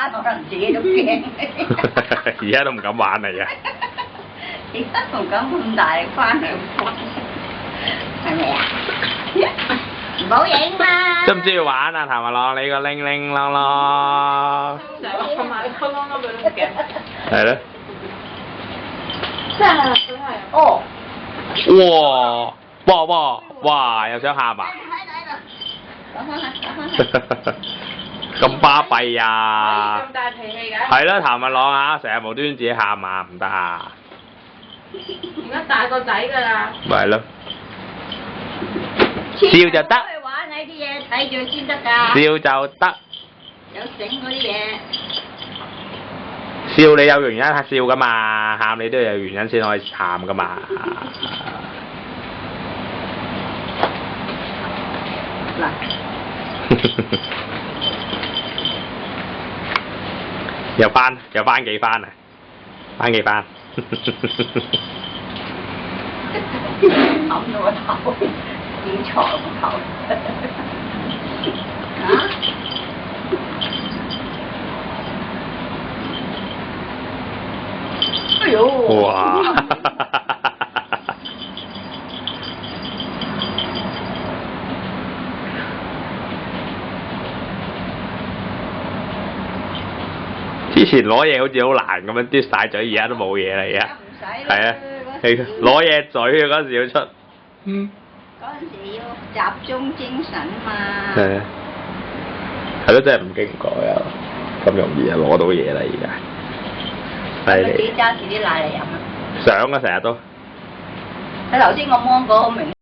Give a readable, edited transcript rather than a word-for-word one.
可能自己都驚。而家都唔敢玩嚟嘅。而家唔敢咁大力翻嚟玩，係咪啊？唔好影啦！中唔中意玩啊？譚日朗，你個鈴鈴啷啷。成日瞓埋個啷啷俾你驚。係咯。真係佢係。哦。哇！又想喊啊！講翻啦，講翻啦。咁巴閉啊！咁大脾氣嘅。係啦，譚日朗啊，成日無端端自己喊啊，唔得啊！而家大個仔㗎啦。咪係咯。笑就得。去玩呢啲嘢睇住先得㗎。笑就得。有整嗰啲嘢。笑你有原因笑㗎嘛，喊你都有原因先可以喊㗎嘛。嗱。又翻幾番啊？翻幾番？冚到個頭，點坐個頭？啊？哎呦！哇！之前攞嘢好似好難咁樣嘟晒嘴，而家都冇嘢啦，而家。係啊，攞嘢嘴啊嗰時要出。嗰陣時要集中精神嘛。係啊。係咯，真係唔經唔覺啊！咁容易啊攞到嘢啦，而家。犀利。自己揸住啲奶嚟飲啊！想啊，成日都。你頭先我芒果好明。